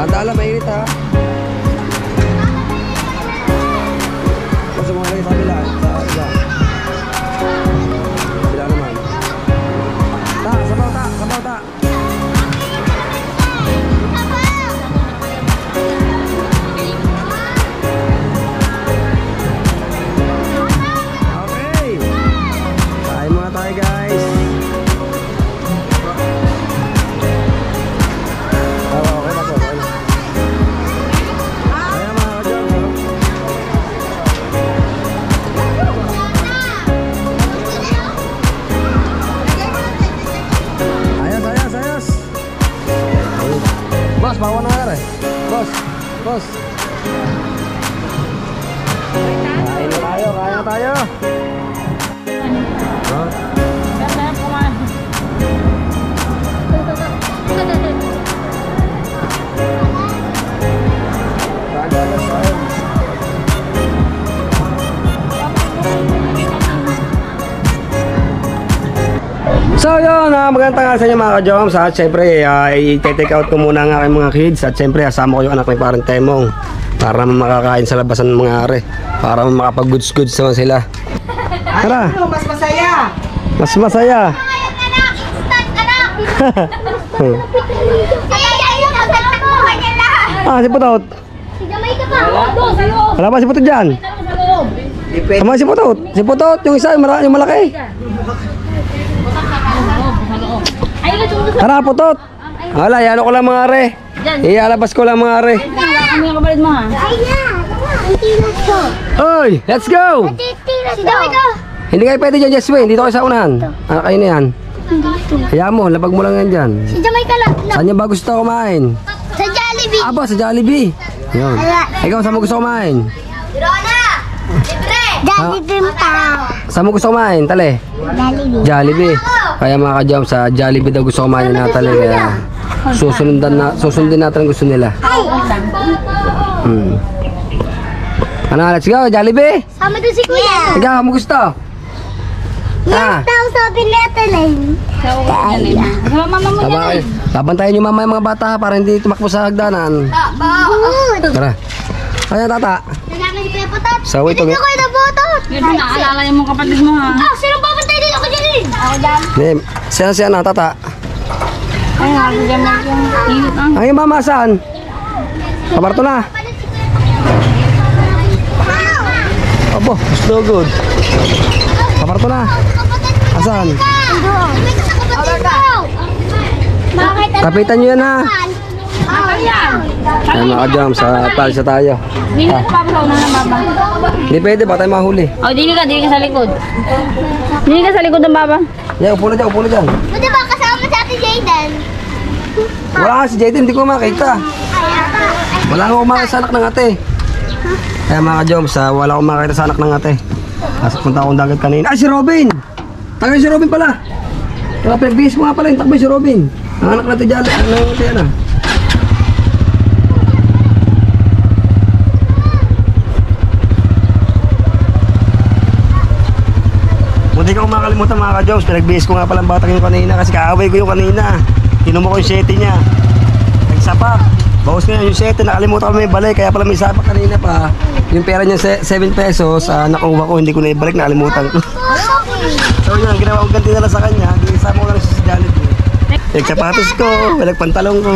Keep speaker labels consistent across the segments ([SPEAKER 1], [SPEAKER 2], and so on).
[SPEAKER 1] Tanda, mainit ha. Kasi mga lagi sa kabila. Sa kabila. Kabila naman. Sabaw ta. Okay. Kain muna tayo guys. Bos, bawa na nga eh. Bos. Kain na tayo. So yun, magandang tanghali sa inyo mga ka-joms. At syempre, i-take out ko muna ang aking mga kids. At syempre, asama ko yung anak ni parang Temong para makakain sa labasan ng mga are, para makapag-goods naman sila. Tara!
[SPEAKER 2] Mas masaya!
[SPEAKER 1] Mas masaya! Si Putot! Wala pa si Putot dyan? Sama si Putot! Si Putot, yung isa, yung malaki! Tara, Putot! Wala, yalo ko lang mga are. Ialabas ko lang mga are.
[SPEAKER 3] Kami yung kapalit mo ha.
[SPEAKER 1] Oy, let's go! Hindi kayo pwede dyan, Jesway. Dito kayo sa unahan. Anak kayo na yan. Hayaan mo, labag mo lang yan dyan.
[SPEAKER 3] Si Jamaica lang.
[SPEAKER 1] Saan niya ba gusto kumain?
[SPEAKER 3] Sa Jollibee.
[SPEAKER 1] Aba, sa Jollibee. Yun. Ikaw, saan mo gusto kumain?
[SPEAKER 3] Jollibee pa.
[SPEAKER 1] Saan mo gusto kumain, Tale?
[SPEAKER 3] Jollibee.
[SPEAKER 1] Jollibee. Kaya mga ka-jump, sa Jollibee daw gusto kumain na Tale. Kaya susundin natin ang gusto nila. Ano, let's go, Jollibee.
[SPEAKER 3] Sama doon si Kuya.
[SPEAKER 1] Ikaw, mo gusto?
[SPEAKER 3] Yes, daw sabi natin eh. Sama mama mo
[SPEAKER 1] Tama kayo. Babantayan nyo mamaya mga bata para hindi tumakbo sa hagdanan.
[SPEAKER 3] Good.
[SPEAKER 1] Tara. Kaya tata.
[SPEAKER 3] Nalaman si Kuya Putot.
[SPEAKER 1] So wait,
[SPEAKER 3] Hindi ko na botot.
[SPEAKER 4] Yun, naalala yung mga kapatid mo ha.
[SPEAKER 3] Sino babantay dito? Ako dyan. Ako dyan.
[SPEAKER 1] Siya na tata.
[SPEAKER 4] Ay, nabigyan mo yung init ang.
[SPEAKER 1] Ay, mama saan? Kabarto na. Abo, so good. Kabarto na. Asan?
[SPEAKER 3] Bakit?
[SPEAKER 1] Kapitan nyo yan ha.
[SPEAKER 4] Ayan.
[SPEAKER 1] Ay mga ka-jump, sa talsa tayo.
[SPEAKER 4] Dili ka papasaw na ng baba.
[SPEAKER 1] Hindi pwede, baka tayo mahuli.
[SPEAKER 4] O, dili ka sa likod. Dili ka sa likod ng baba.
[SPEAKER 1] Yan, upo na dyan.
[SPEAKER 3] Buti ba kasama si Ate Jayden?
[SPEAKER 1] Wala nga si Jaden, hindi ko makita. Wala akong makita sa anak ng ate. Kaya mga ka-jump, wala akong makita sa anak ng ate. Kasi punta akong dagat kanina. Ay, si Robin! Tagay si Robin pala. Kaya pinagbihis ko nga pala yung takbo si Robin. Ang anak natin dyan, ano. Hindi ko makakalimutan mga ka-jobs, pinagbihis ko nga palang batang yung kanina kasi kaaway ko yung kanina. Tinumo ko yung sete niya. Nagsapak. Bawas ko yung sete, nakalimutan ko may balik kaya pala may sapak kanina pa. Yung pera niya 7 pesos, nakuha ko, hindi ko na ibalik, nakalimutan ko. So yun, ginawa ko ganti na lang sa kanya, gisama ko na lang siya sa Jollibee. Nagsapatos ko, nagpantalong ko.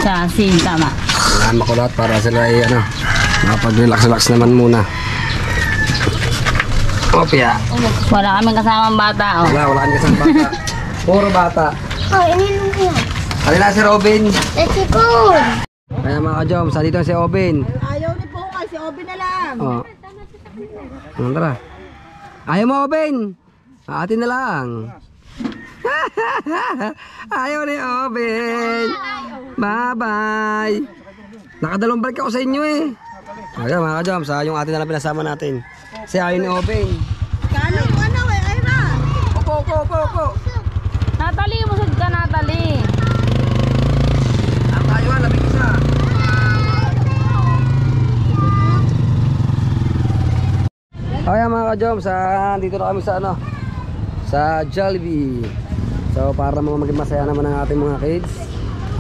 [SPEAKER 4] Sa sin, tama.
[SPEAKER 1] Kailangan ko lahat para sila ay makapag-relax naman muna. Opya.
[SPEAKER 4] Wala kaming kasamang bata, oh.
[SPEAKER 1] Wala kami kasama bata. Puro bata.
[SPEAKER 3] Oh, ininom ko yan.
[SPEAKER 1] Kanina si Robin.
[SPEAKER 3] Let's go.
[SPEAKER 1] Kaya mga ka-jom, sa dito si Robin.
[SPEAKER 2] Ayaw ni Pungay, si Obi na lang.
[SPEAKER 1] Oh. Tara. Ayaw mo, Robin. Atin na lang. Ayaw ni Robin. Bye-bye. Nakadalawang balik ako sa inyo eh. Kaya mga ka-jom, sa yung atin na lang pinasama natin. Si ayaw ni Robin.
[SPEAKER 2] Kano yung ano eh, Ira?
[SPEAKER 1] Opo.
[SPEAKER 4] Natali, musod ka, Natali.
[SPEAKER 5] Okay mga ka-Joms, dito na kami sa ano, sa Jollibee. So para maging masaya naman ang ating mga kids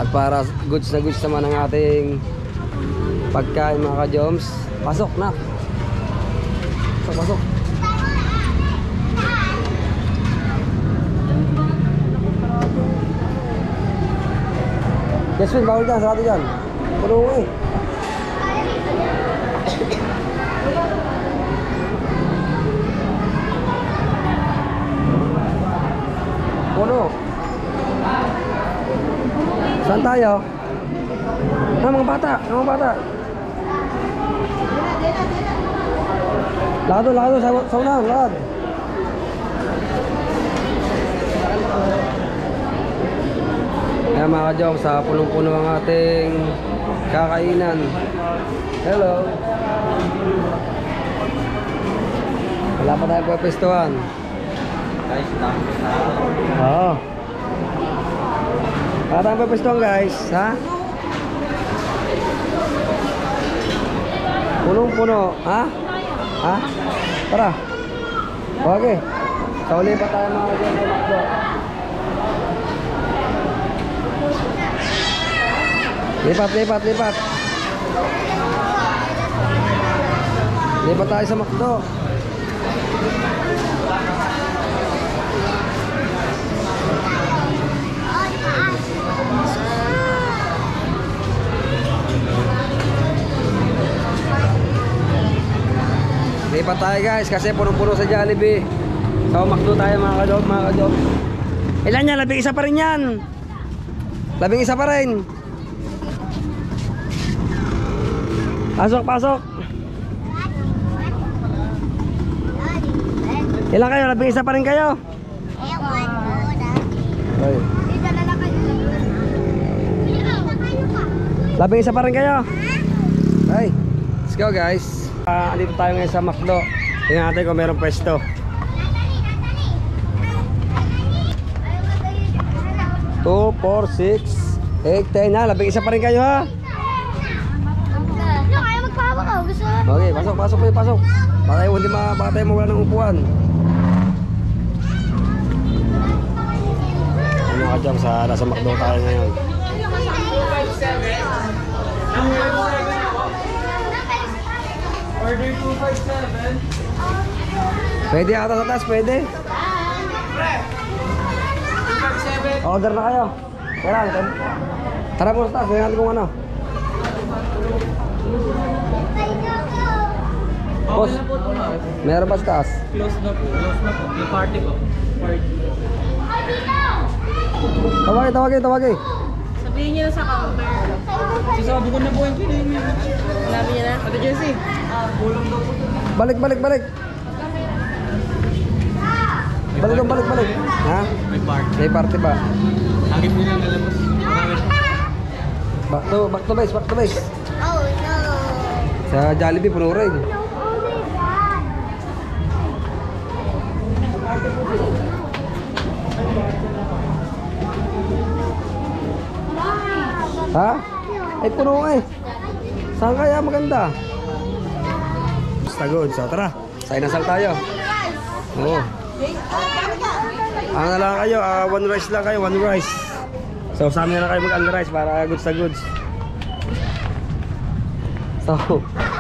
[SPEAKER 5] at para goods na goods naman ang ating pagkain mga ka-Joms. Pasok na. Pasok. Jasmine, bawal dyan, sarado dyan. Puno eh. Puno. Saan tayo? Mga bata, mga bata. Lakad doon, sa unahan, lakad. Kaya mga ka-Joms, sa punong-puno ang ating kakainan. Hello. Wala pa tayo pwestuhan. Oo. Wala tayong pwestuhan guys, ha? Punong-puno, ha? Ha? Tara. Okay. Sa uli pa tayo mga ka-Joms sa McDo. Lipat. Lipat tayo sa McDo. Lipat tayo guys kasi punong-puno sa Jollibee. So McDo tayo mga ka-Joms. Ilan yan? Labing isa pa rin yan. Labing isa pa rin. Pasok. Ilan kayo? Labing isa pa rin kayo? Ay. Labing isa pa rin kayo? Ay. Let's go guys. Andito tayo ngayon sa McDo. Tingnan natin kung mayroong pwesto. Two, 4, 6, 8, 10 na. Labing isa pa rin kayo ha? Okay, pasok kayo, pasok. Baka tayo mawala ng upuan. Ano ka dyan sa nasa McDo tayo ngayon? Order 257. Pwede ata sa taas, pwede. Order na kayo. Kailangan. Tara mo sa taas, kaya natin kung ano. Boss, meron ba sa taas?
[SPEAKER 6] Close na po. Yung party po.
[SPEAKER 5] Tawagin.
[SPEAKER 2] Sabihin niyo na sa counter.
[SPEAKER 6] Sasabi ko na po yung kinig.
[SPEAKER 2] Sinabi niya na. Ate Jessie.
[SPEAKER 5] Balik. Balik. Ha?
[SPEAKER 6] May party.
[SPEAKER 5] May party ba?
[SPEAKER 6] Lagi po lang nalabas.
[SPEAKER 5] Back to base.
[SPEAKER 3] Oh no.
[SPEAKER 5] Sa Jollibee, puno rin. Ha? Ay, puno eh. Saan kaya maganda? Basta good. So, tara. Sa inasal tayo. Oo. Ano na lang kayo? One rice lang kayo. One rice. So, sa amin na lang kayo mag-unrice para goods na goods. So,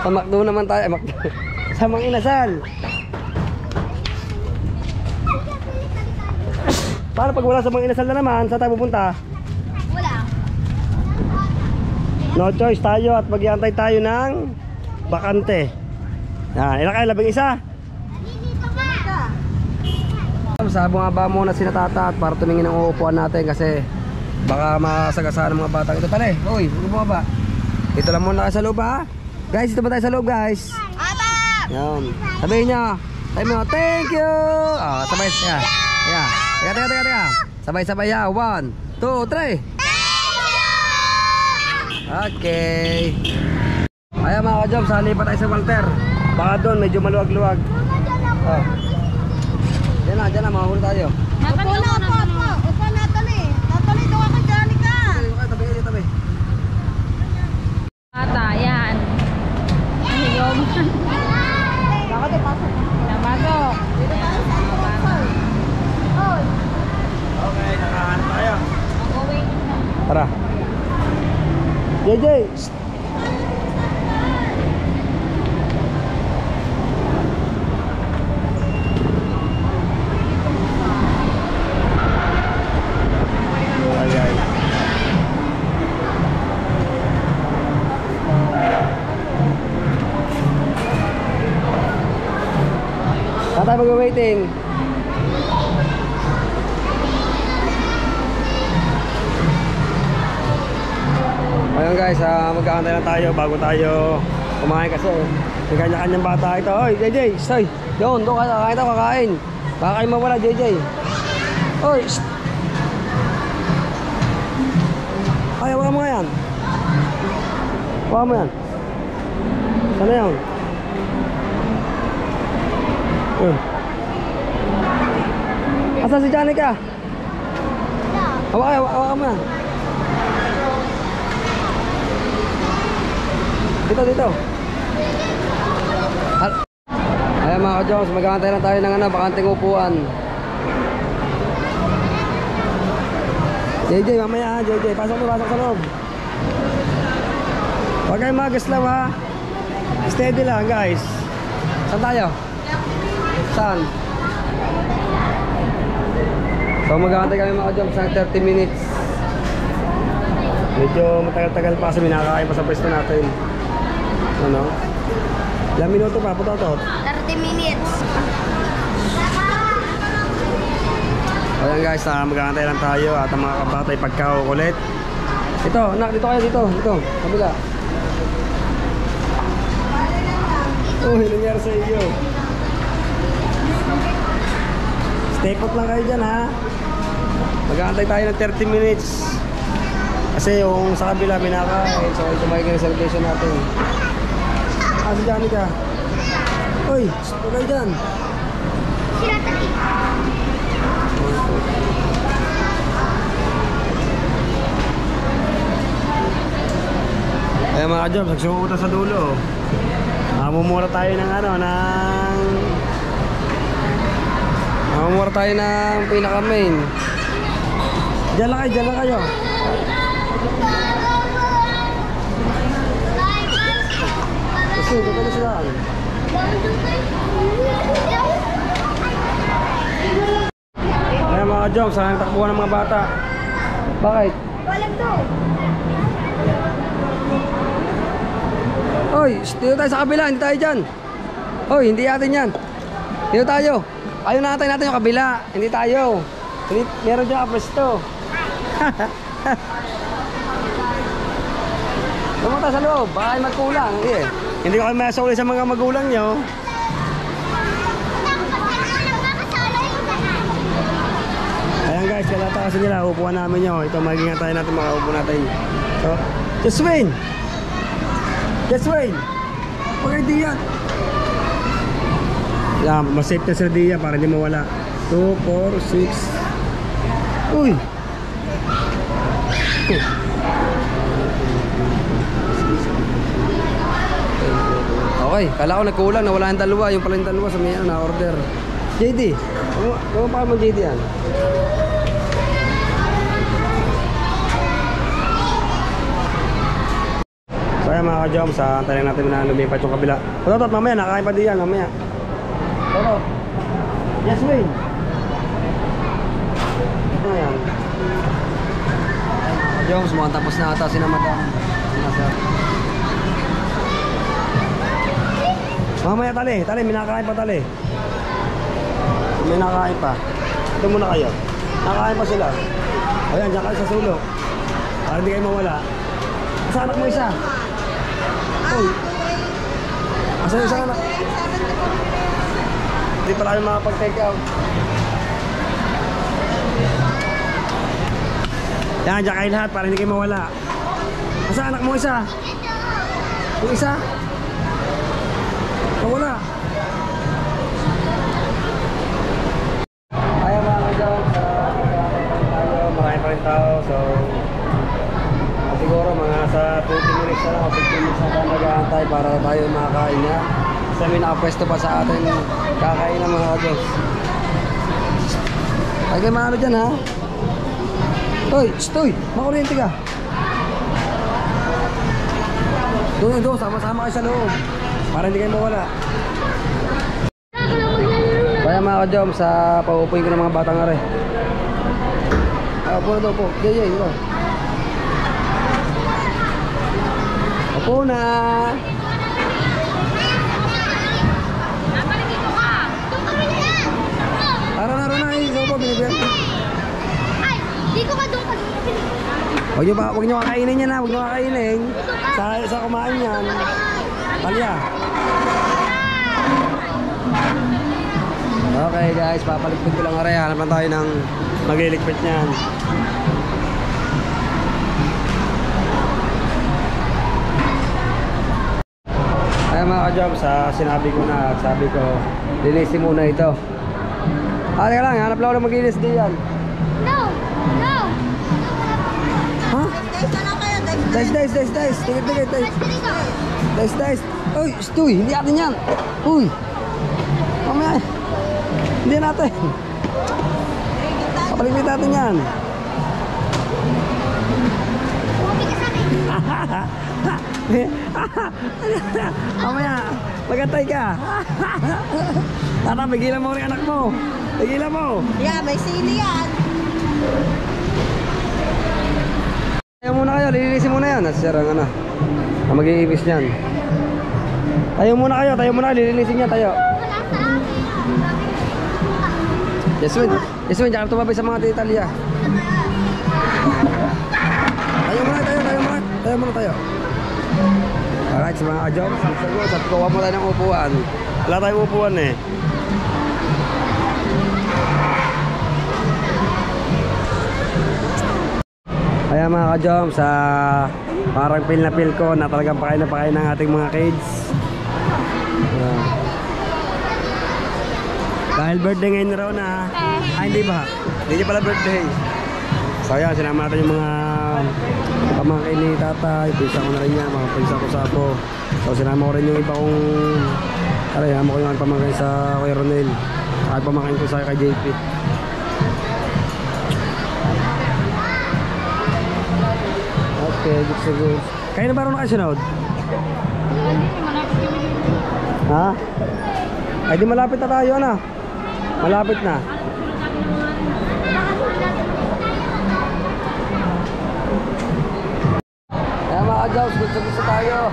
[SPEAKER 5] sa McDo naman tayo. Sa mga inasal. Para pag wala sa mga inasal na naman, saan tayo pupunta? No choice tayo at mag-iantay tayo ng bakante. Yan, ilan kayo? Labing isa? Sa bumaba muna si Tata at para tumingin ang uupuan natin kasi baka masagasaan ng mga batang ito pala eh. Uy, bumaba. Dito lang muna sa loob ha. Guys, dito ba tayo sa loob guys? Yan. Sabihin nyo. Sabihin mo, thank you. Sabay. Teka. Sabay ya. 1, 2, 3. Okay. Ayan mga ka-Joms, sali pa tayo sa Walter. Baka doon, medyo maluwag-luwag. Diyan na, makahuli tayo.
[SPEAKER 2] Upo na, Natalie. Natalie, daw ako dyan ka.
[SPEAKER 5] Tabi.
[SPEAKER 4] Bata, yan. Ano yung?
[SPEAKER 2] Bakit pasok?
[SPEAKER 5] JJ! Shh. Ayan. Saan tayo mag-waiting? Ayun guys, magkakantay lang tayo bago tayo kumain kasi may kanya-kanyang bata ito. Oy, JJ, stay! Doon ka, kakain tayo, kakain. Baka kayo mawala, JJ. Oy, shh! Ay, wala mo nga yan. Wala mo yan. Sana yun? Yun. Asa si Janica? Hawakan mo yan. Dito. Ayan mga ka-Jones, mag-aantay lang tayo ng bakanting upuan. JJ, mamaya ha, JJ. Pasok sa loob. Huwag kayong magaslaw ha. Steady lang guys. Saan tayo? Saan? So mag-aantay kami mga ka-Jones ng 30 minutes. Medyo matagal-tagal pa kasi minakain pa sa pwesto natin. Ano? Ilang minuto pa, puto-tot?
[SPEAKER 3] 30 minutes.
[SPEAKER 5] Ayan guys, mag-aantay lang tayo at ang mga kabatay pagkakukulit. Ito, anak, dito kayo, dito, kabila. Oh, nangyari sa iyo. Stay put lang kayo dyan ha. Mag-aantay tayo ng 30 minutes. Kasi yung sa kabila minakain, so ito magiging reservation natin. Si Janica. Uy, stop kayo dyan.
[SPEAKER 3] Sila tali.
[SPEAKER 5] Ayan mga ka-Jobs, nagsukuta sa dulo. Mamumura tayo ng Mamumura tayo ng pinaka-main. Diyan lang kayo. Kasi, dito na sila. Ayan mga ka-Jobs, saan takbuhan ng mga bata? Bakit?
[SPEAKER 3] Walang to.
[SPEAKER 5] Hoy, dito tayo sa kabila, hindi tayo dyan. Hoy, hindi natin yan. Dito tayo. Ayaw natin yung kabila, hindi tayo. Meron dyan kapresto. Pumunta sa loob, baka ay magkulang. Hindi ko kayo masuli sa mga magulang nyo. Ayan guys, kalata kasi nila, upuan namin nyo. Ito, magiging tayo natin, mga upo natin. So, just win! Just win! Okay, Dian. Yan, mas-safe na sa Dian para hindi mawala. 2, 4, 6. Uy! Okay, kala ko nagkulang, nawala yung dalawa. Yung pala yung dalawa sa may na-order. JD, ano pa mo JD yan? So ayan mga ka-Joms, antayin natin na lumipat yung kabila. Totot, mamaya, nakain pa din yan, mamaya. Totot. Yes, Wayne. Ito na yan. Joms, mukhang tapos na ata sina madam. Mamaya tali, minakain pa tali. May nakain pa. Ito muna kayo. Nakain pa sila. Ayan, dyan kayo sa sulok. Para hindi kayo mawala. Asa anak mo isa? Uy. Asa yung isa anak? Hindi pala kayo makapag-take out. Yan, dyan kayo lahat para hindi kayo mawala. Asa anak mo isa? Yung isa? Mawala. Ayaw mga ka-Joms, marami pa rin tao. So siguro mga sa 20 minutes na lang o 15 minutes na tayo nag-aantay para tayo makakain niya. Kasi may nakapwesto pa sa atin kakain ng mga ka-Joms. Ay kayo mga ano dyan ha. Toy, stoy, makuryente ka. Doon, sama-sama kayo sa loob. Para hindi kayo mawala. Kaya mga ka-jom, sa paupuin ko ng mga batang are. Upo na daw po. Gaya, ito. Upo na. Araw na. Ito po, binibigyan.
[SPEAKER 3] Ay, di ko ka doon.
[SPEAKER 5] Huwag nyo kakainin yan ha. Huwag nyo kakainin. Sa kumain yan. Talya. Okay guys, papaligpit ko lang aray. Hanap lang tayo ng magliligpit niyan. Ayan mga ka-jobs, sinabi ko, linisin muna ito. Teka lang, hanap lang ako ng maglinis diyan.
[SPEAKER 3] No!
[SPEAKER 5] Ha?
[SPEAKER 2] Guys, ano kayo?
[SPEAKER 5] Dice. Tigit. Dice. Uy, Stoy, hindi atin yan. Uy. Mamaya. Hindi natin. Papaligpit natin yan. Mamaya, magantay ka. Tata, pigilan mo rin anak mo. Pigilan mo.
[SPEAKER 2] Yeah, may sili yan.
[SPEAKER 5] Tayo muna kayo, lilinisin muna yan. Nasirang ano. Mag-iibis niyan. Tayo muna, lilinisin niya tayo. Yasmin, jangan tumabay sa mga titalya. Tayo muna. Alright, sa mga ka-jobs, at kuha mo tayo ng upuan.
[SPEAKER 1] Wala tayong upuan eh.
[SPEAKER 5] Kaya mga ka-jobs, parang feel na feel ko na talagang pakain na pakain ng ating mga kids. Dahil birthday ngayon na raw na. Hindi ba? Hindi pala birthday. So yan, sinama natin yung mga pamangkin ni tatay. Pisa ko na rin yan, mga pisa ko sapo. So sinama ko rin yung iba kong sinama ko yung pamangkin sa Kuya Ronel. At pamangkin ko sa kay JP. Okay, good. Kaya na ba rin nakasunod? Ha? Ay di malapit na tayo na. Malapit na. Kaya mga ka-jobs, gusto tayo.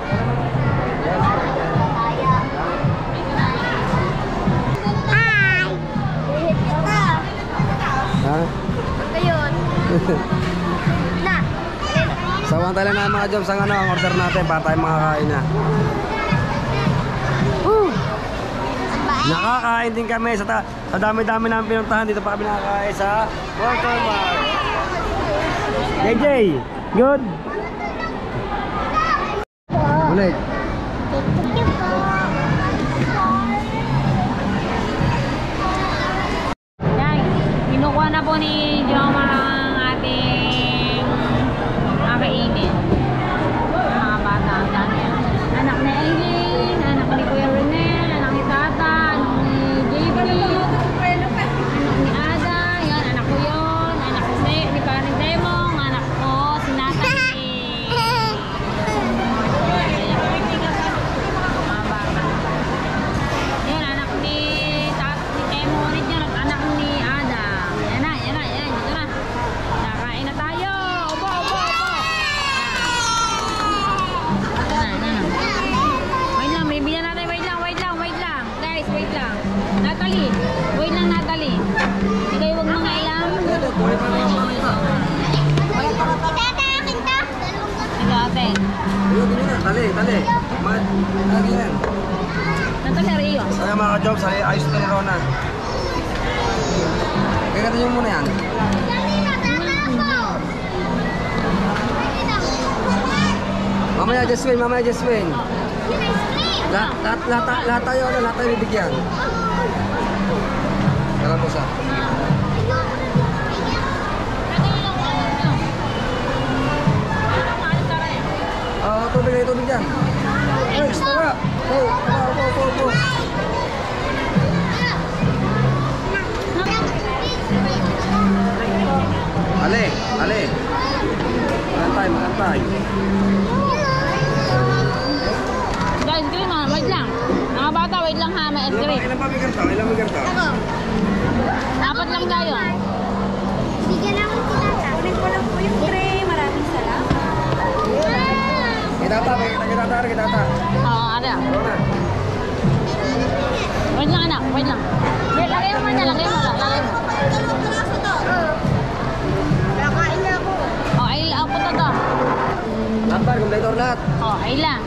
[SPEAKER 5] Ha?
[SPEAKER 3] Ayun. Na.
[SPEAKER 5] Sawantala na mga jobs ang ang order natin para tayo makakain na. Nakakain din kami sa dami-dami namin pinuntahan. Dito pa kami nakakain sa Walmart. JJ, good? Ulit.
[SPEAKER 4] Yan, kinukuha na po ni Joma ang ating kakainin. Mga bata, ang dami yan. Anak ni Eileen, anak ni Kuya Renel, anak ni Tata, anak ni JP, anak ni Ada, yan, anak ko yun, anak ko ni Karen Demong, anak ko, si Natalie. Mga bata. Yan, anak ni Temo ulit yan, at anak ni Ada. Yan na, dito na. Nakain na tayo. Opo. Yan. Wait lang, bibigyan natin. Wait lang. Guys, wait lang. Natalie. Wait lang, Natalie. Hindi kayo huwag mga ilang. Ito, ate.
[SPEAKER 5] Tali.
[SPEAKER 4] Natalie, Rio.
[SPEAKER 5] Kaya mga ka-jobs, ayos ito ni Rona. Kaya natin yung muna yan. Mamaya Jasmine. Lahat tayo bibigyan. Kala mo sa. Tubig dyan. Ay, stara. Go. Ale. Magantay.
[SPEAKER 1] Ilan ba may karto? Ilan may karto?
[SPEAKER 2] Ako.
[SPEAKER 4] Apat lang tayo.
[SPEAKER 3] Bigyan naman tinata.
[SPEAKER 2] Kunin ko lang po yung tray. Maraming salamat.
[SPEAKER 5] Kitata.
[SPEAKER 4] Oo, ano? Wait lang anak, wait lang. Lagay mo muna, lagay mo.
[SPEAKER 2] Dalawang piraso to. Kakain na ako.
[SPEAKER 4] Oh, ay lang po to.
[SPEAKER 5] Lambar, kompletor lahat.
[SPEAKER 4] Oh, ay lang.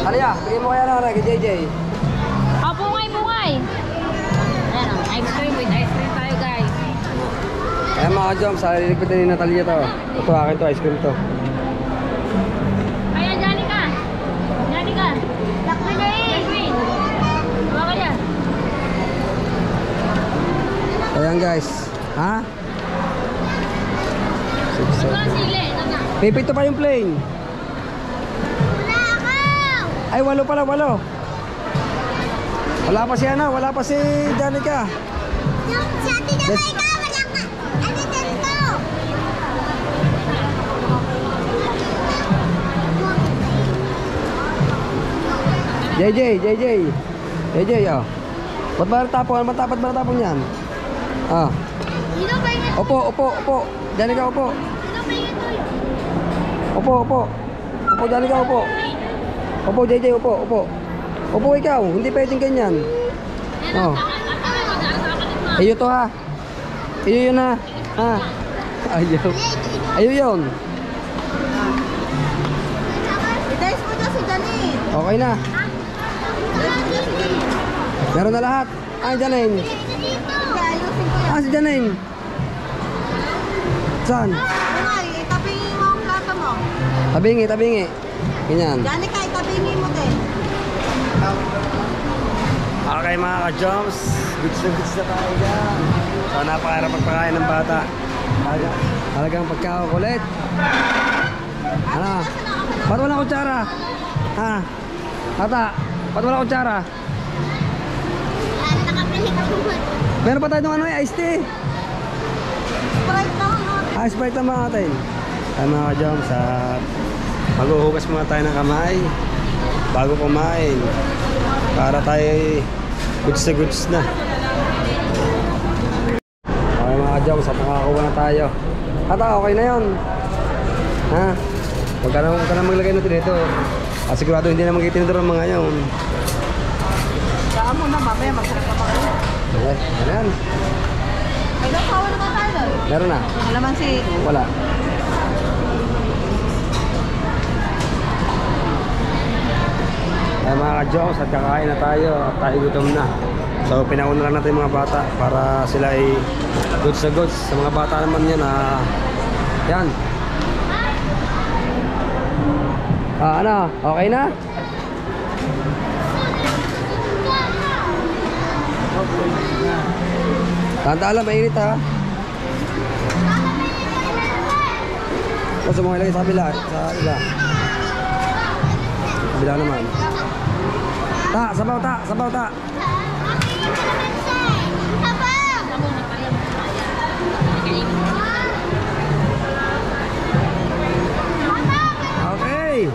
[SPEAKER 5] Alya, bigyan mo kaya na kay JJ.
[SPEAKER 4] Oh, bungay. Ayan o, ice cream with ice cream tayo guys.
[SPEAKER 5] Ayan mga ka-jumps, liligpitan ni Natalia to. Ito akin to, ice cream to.
[SPEAKER 4] Kaya, Janica.
[SPEAKER 3] Lakman na eh.
[SPEAKER 4] Jasmine. Bawa ka dyan.
[SPEAKER 5] Ayan guys. Ha?
[SPEAKER 4] Ito lang sili.
[SPEAKER 5] Pipito pa yung plane.
[SPEAKER 3] Wala ako.
[SPEAKER 5] Ay, 8 pala, 8. Wala pa si Ana, wala pa si Danica.
[SPEAKER 3] Yung sa atin na
[SPEAKER 5] Yes.
[SPEAKER 3] may ka. Wala ka. Ano dito?
[SPEAKER 5] JJ, oh. Ba't ba natapon? Dapat ba natapon yan? Ah.
[SPEAKER 3] Sino ba yun?
[SPEAKER 5] Opo. Danica, opo.
[SPEAKER 3] Sino ba yun?
[SPEAKER 5] Opo, Danica, opo. Opo, JJ, opo. Opo ikaw, hindi pwedeng ganyan. Oh. Iyo to ha. Iyo yun ha. Ha. Ayaw yun.
[SPEAKER 2] I-dice mo dyan si Janine.
[SPEAKER 5] Okay na. Meron na lahat. Ay, Janine.
[SPEAKER 2] Ayusin ko yan.
[SPEAKER 5] Ah, si Janine. Saan?
[SPEAKER 2] Bungay, itabingin mo ang plato mo.
[SPEAKER 5] Tabingi. Ganyan.
[SPEAKER 2] Janica, itabingin mo din.
[SPEAKER 1] Okay mga ka-jumps, goods na tayo dyan. So napakarap pagpakain ng bata.
[SPEAKER 5] Talagang pagkakulit. Ano? Ba't wala kutsara? Ha? Ata, ba't wala kutsara?
[SPEAKER 3] Nakapili ka po.
[SPEAKER 5] Meron pa tayo ng ano iced tea.
[SPEAKER 2] Sprite lang.
[SPEAKER 5] Sprite naman natin. Ay mga ka-jumps, maghuhugas muna tayo ng kamay bago kumain para tayo goods na. Okay mga ka-jumps, nakakakuha na tayo. Ata, okay na yun. Ha? Huwag ka na maglagay ng tinito. Sigurado hindi na magkitinidor ang mga yun.
[SPEAKER 2] Saan mo na, mamaya magsarap ka pa kayo.
[SPEAKER 5] Okay, ano yan?
[SPEAKER 2] May dasawa naman tayo doon.
[SPEAKER 5] Meron na?
[SPEAKER 2] Alaman si...
[SPEAKER 5] Wala. Ay mga ka-jokes, at kakain na tayo at tayo gutom na. So pinauna lang natin yung mga bata para sila ay goods na goods. Sa mga bata naman yan yan. Ano? Okay na? Tanda lang, mainit ha. Gusto mo ilagay sa kabila? Sa iba? Kabila naman. Sabaw ta. Okay.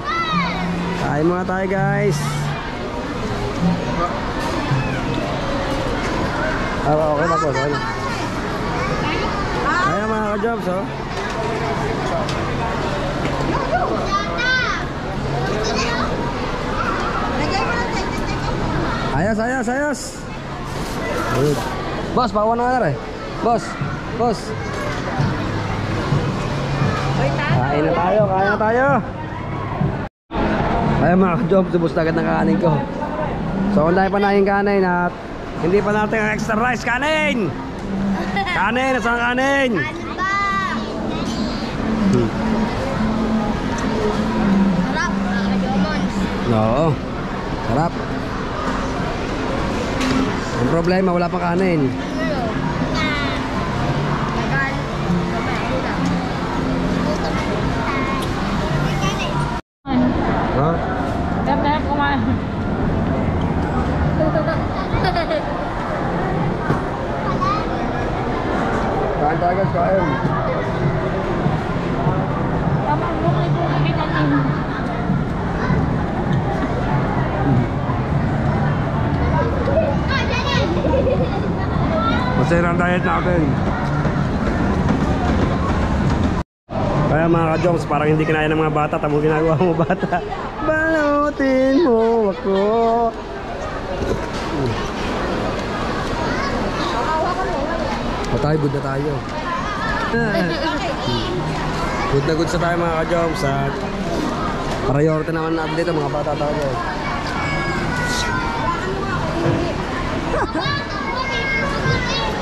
[SPEAKER 5] Kain muna tayo guys. Okay na po. Okay na. Ayan mga ka-jobs oh.
[SPEAKER 2] Lagay mo lang tayo.
[SPEAKER 5] Ayos. Ayun. Boss, pawan na nga rin. Boss. Kain na tayo. Ayan mga ka-jobs, subos na agad ng kanin ko. So kung dahil pa naging kanin at hindi pa natin ang extra rice, kanin! Kanin, nasa kanin!
[SPEAKER 3] Ano ba? Sarap. Jomons.
[SPEAKER 5] Oo, sarap. Ang problema, wala pang kanin. Ha?
[SPEAKER 4] Dahil kumain.
[SPEAKER 5] Kain tayo guys, kain.
[SPEAKER 4] Tama, bukay kita din.
[SPEAKER 1] Masaya ang diet natin. Kaya mga ka-Joms, parang hindi kinaya ng mga bata. Tamo ginagawa mo bata. Balutin mo ako.
[SPEAKER 5] Patay, good na tayo. Good na good sa tayo mga ka-Joms. At priority naman natin dito mga bata tayo.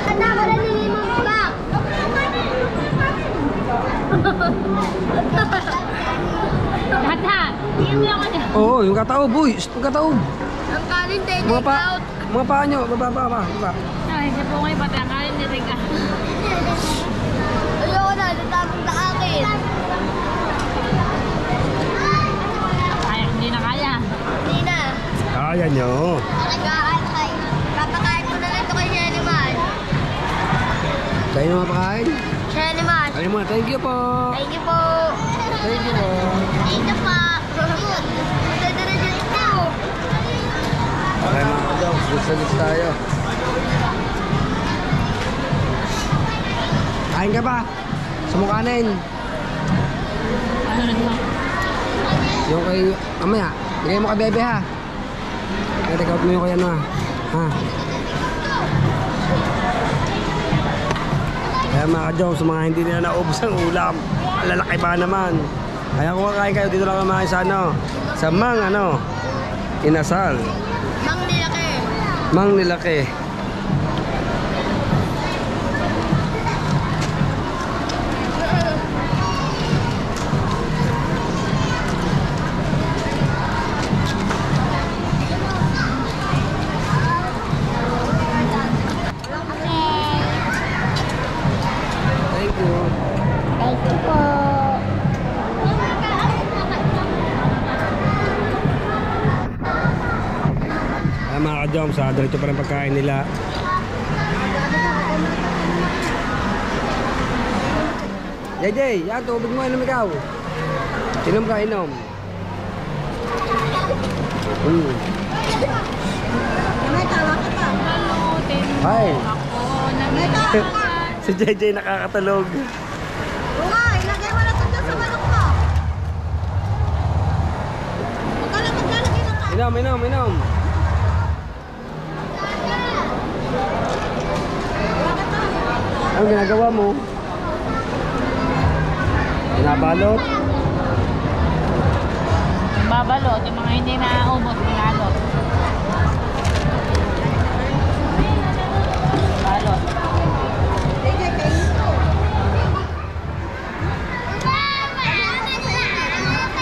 [SPEAKER 3] Anda ko na nilimang bak.
[SPEAKER 4] Hata! Iyan mo ako niya.
[SPEAKER 5] Oo, yung kataob, boy. Yung kataob.
[SPEAKER 3] Ang kanin take
[SPEAKER 5] Mga pa,
[SPEAKER 3] out.
[SPEAKER 5] mga paa nyo. Baba.
[SPEAKER 4] Ay, siya po ngayon pati ang kain ni Riga.
[SPEAKER 3] Ayoko na, natapong na akin.
[SPEAKER 4] Ay, hindi na kaya.
[SPEAKER 3] Hindi na.
[SPEAKER 1] Kaya nyo.
[SPEAKER 3] Nag-aantay. Papakain ko na lang ito kay Sheniman.
[SPEAKER 5] Kayo na mapakain?
[SPEAKER 3] Sheniman.
[SPEAKER 5] Kayo muna, thank you po.
[SPEAKER 3] Thank you po.
[SPEAKER 5] Thank you po.
[SPEAKER 3] Thank you po. Dadara dyan ito.
[SPEAKER 5] Okay mga ka-Joms, gusto tayo. Kain ka ba? Sumukanin.
[SPEAKER 4] Ano na ito?
[SPEAKER 5] Yung kay, mamaya, bigay mo kay Bebe ha. Take out mo yung kay ano ha. Ha?
[SPEAKER 1] Kaya mga ka-Joms, sa mga hindi nila naubos ang ulam, ang lalaki ba naman? Kaya kung kakain kayo, dito lang kumain sa ano, sa Inasal.
[SPEAKER 3] Mang nilaki.
[SPEAKER 5] Mang Nilaki. Thank you.
[SPEAKER 3] Thank you po.
[SPEAKER 1] Kaya mga ka-Joms, diretso pa rin pagkain nila.
[SPEAKER 5] JJ, yan, tubig mo, inom ikaw. Inom ka, inom.
[SPEAKER 3] May tawa ka pa.
[SPEAKER 4] Balutin mo
[SPEAKER 5] Hi.
[SPEAKER 4] ako na
[SPEAKER 3] May tawa ka.
[SPEAKER 1] Si JJ nakakatulog.
[SPEAKER 3] Oo nga, ilagay mo na ito dyan sa manok mo. Huwag ka lang maglalagay ng kain.
[SPEAKER 5] Inom. Ano ginagawa mo?
[SPEAKER 1] Binabalot.
[SPEAKER 4] babalot, yung mga hindi na umot, binalot. Balot.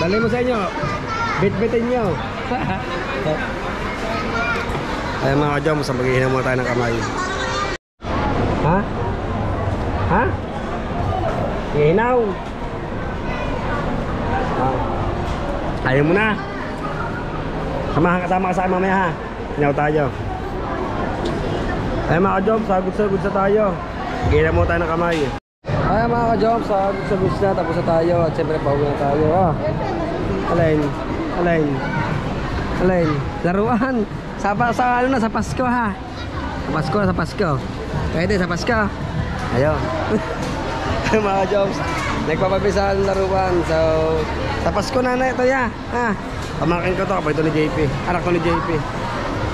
[SPEAKER 1] Dali mo sa inyo. Bit-bitin nyo. Ay mga ka-Joms, maghihinam muna tayo ng kamay. Ha? Ha? Hihinaw. Ayaw mo na. Kasama ka sa akin mamaya ha. Hinaw tayo. Ay mga ka-Joms, sagod-sagod sa tayo. Hihinaw muna tayo ng kamay.
[SPEAKER 5] Ay mga ka-Joms, sagod sa bis na, tapos na tayo. At siyempre pauwi na tayo. Alain. Laruan. Sa ano na, sa Pasko ha. Sa Pasko. Pwede sa Pasko. Ayaw. Mga ka-Joms, nagpapabisa ng laruan. So, sa Pasko na ito ya. Ha. Pamangkin ko to, kapag ito ni JP. Anak ko ni JP.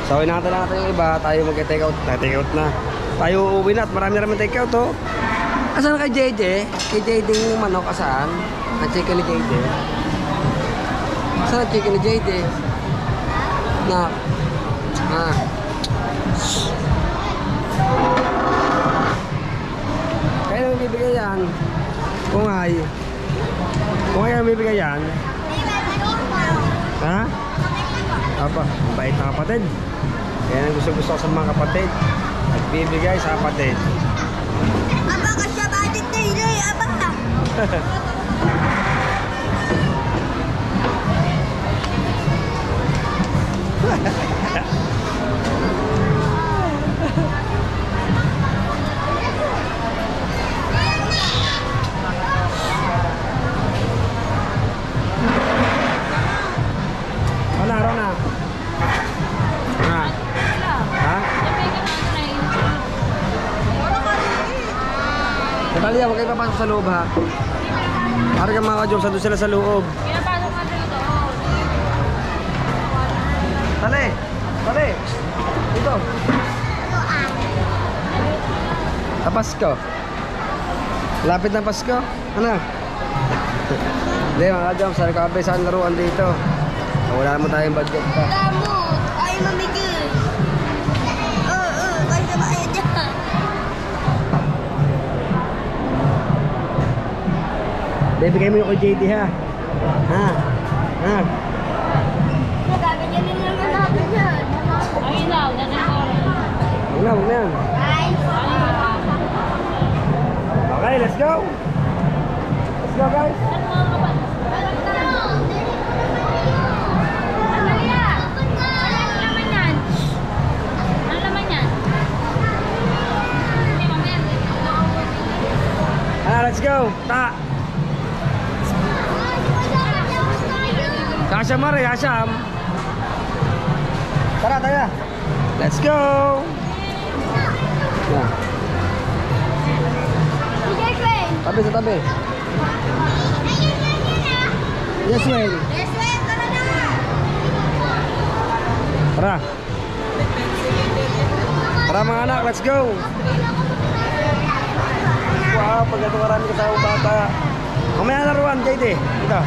[SPEAKER 5] So, inatan natin yung iba. Tayo mag-take out. Take out na. Tayo uuwi na at marami take out to. Asan kay JJ? Kay JJ yung manok asaan? Ang chicken ni JJ. Saan ang chicken ni JJ? Na. Kaya naman bibigay yan. Kung ay ang bibigay yan. Ha? Apa, bait na kapatid. Kaya ang gusto ko sa mga kapatid. Nagbibigay sa kapatid.
[SPEAKER 3] Aba ka siya budget na yun eh. Aba ka.
[SPEAKER 1] Araw na. Ha? Ha?
[SPEAKER 5] Alia, huwag kayo papasok sa loob ha. Para ka mga ka-jokes, doon sila sa loob.
[SPEAKER 4] Pinapasok natin ito.
[SPEAKER 5] Tali! Tali! Dito! Sa Pasko. Lapit ng Pasko. Ano? Hindi mga ka-jokes, sa kape saan laruan dito. Wala naman tayong budget pa.
[SPEAKER 3] Gamot. Ay, mamigil. Kasi ba ayaw dyan?
[SPEAKER 1] Bibigay mo yung kay JD ha. Ha? Ha?
[SPEAKER 3] Nagaganyan naman natin yan.
[SPEAKER 4] Ay, ilaw.
[SPEAKER 5] Huwag na, huwag na yan.
[SPEAKER 3] Ay,
[SPEAKER 1] Okay, let's go!
[SPEAKER 5] Let's go guys!
[SPEAKER 1] Let's go! Ta! Kasya mare, asyam!
[SPEAKER 5] Tara, tara!
[SPEAKER 1] Let's go!
[SPEAKER 5] Yan. Tabi sa tabi. Yes, Wayne.
[SPEAKER 3] yes, wait, tara na.
[SPEAKER 1] Tara! Tara mga anak, let's go! Wow, pag ito karami kasama bata. Mamaya laruan, JD. Ito.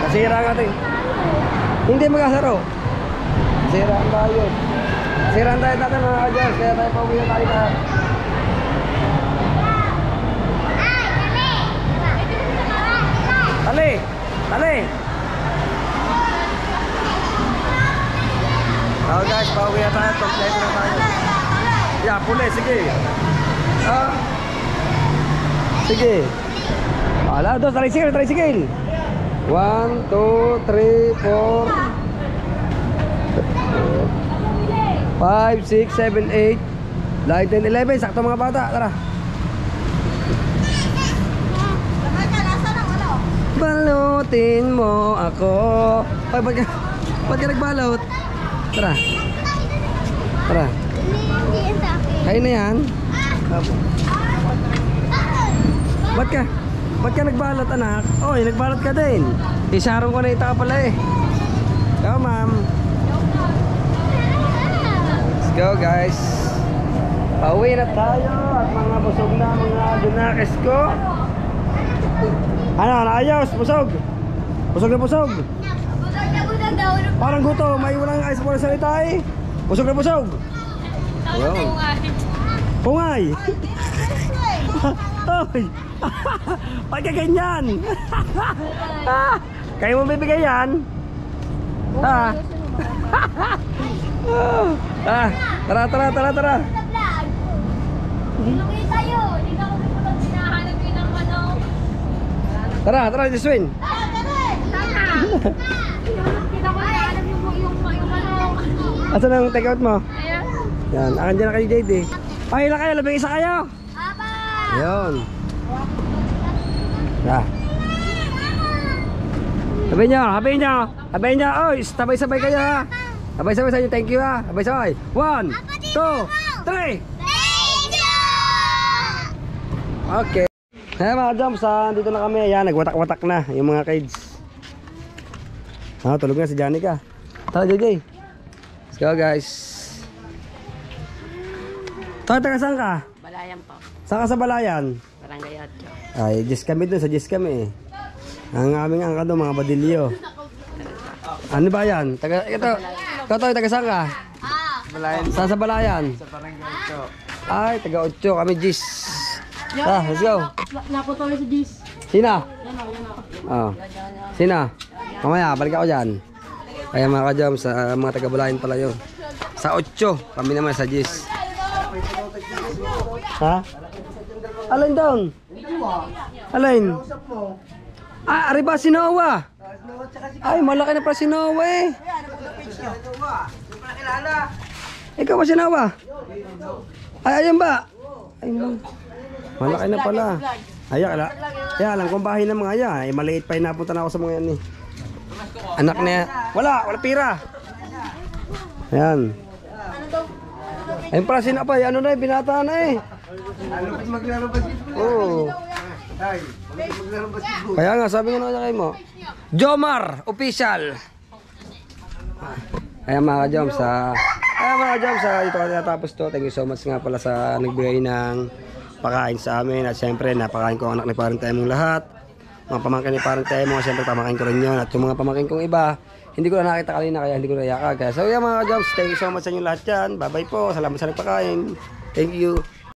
[SPEAKER 1] Nasira nga ito eh. Hindi magkasaro. Nasiraan tayo. Nasiraan tayo natin mga ka-jars. Kaya tayo pauwi na tayo na. Tali! Tali! Oh guys, pauwi na tayo. Kompleto na tayo. Yeah, puli, sige. Sige. Ala, dos, tricycle, tricycle. 1, 2, 3, 4 5, 6, 7, 8 Light 10, 11, sakto mga bata, tara. Balutin mo ako. Ay, ba't ka nagbalot? Tara. Tara.
[SPEAKER 3] Hindi yan sa akin.
[SPEAKER 1] Kain na yan. Ba't ka nagbalot anak? Oy, nagbalot ka din. Isarong ko na ita pala eh. Go ma'am. Let's go guys. Pauwi na tayo at mga busog na mga dunakes ko. Ano, naayos, busog. Busog na busog. Parang gutom, may walang ayos po na salita eh. Busog na busog. Ayun. Pungay. Oy. Pag ka ganyan. Kayo mo bibigay yan? Ha? Tara, tara, tara, tara. Tara, tara, Jiswin. Asan ang take out mo? Yan, akan dyan na kayo JD. Pahila kayo, labing isa kayo. Ayun. Sabi nyo, sabi nyo. Sabi nyo, oy, sabay-sabay kayo ha. Sabay-sabay sa inyo, thank you ha. Sabay-sabay. 1, 2, 3. Okay. Hey mga jumps, dito na kami. Ayan, nagwatak-watak na yung mga kids. Tulog na si Janica. Tara JJ. Let's go guys. Taga saan ka?
[SPEAKER 2] Balayan po.
[SPEAKER 1] Saan ka sa Balayan?
[SPEAKER 2] Barangay Atyo.
[SPEAKER 1] Ay, Diyos kami dun, sa Diyos kami. Ang aming angka doon, mga badilyo. Ano ba yan? Ito, taga saan ka?
[SPEAKER 6] Balayan.
[SPEAKER 1] Saan sa Balayan?
[SPEAKER 6] Sa Barangay Atyo.
[SPEAKER 1] Ay, taga 8, kami Diyos. Let's go.
[SPEAKER 2] Naputuloy si Jis.
[SPEAKER 1] Sina? Oh. Sina? Mamaya, balik ako dyan. Kaya mga ka-jumps, mga taga Balayan pala yun. Sa 8, kami naman sa Diyos. Ha? Alin doon? Alin? Ah, ari ba si Noah? Ay, malaki na pala si Noah eh. Ikaw ba si Noah? Ay, ayun ba? Ay, malaki na pala. Ay, kaya alam kong bahay ng mga yan. Ay, maliit pa yung napunta na ako sa mga yan eh. Anak niya. Wala pira. Ayan.
[SPEAKER 5] Ayun pala sinapay, ano na eh, binata na eh.
[SPEAKER 1] Ano kung maglaro basketball?
[SPEAKER 5] Oo.
[SPEAKER 1] Ay, maglaro basketball.
[SPEAKER 5] Kaya nga, sabi nga na kayo mo. Jomar, official. Ayan mga ka-Joms, dito ka natapos to. Thank you so much nga pala sa nagbigay ng pakain sa amin. At syempre, napakain ko ang anak ni Parang Temong lahat. Mga pamangkin ni Parang Temong, syempre pamangkin ko rin yun. At yung mga pamangkin kong iba, hindi ko na nakita kanina kaya hindi ko na yakag. So yeah mga ka-Joms, thank you so much sa inyo lahat yan. Bye bye po, salamat sa nagpakain. Thank you.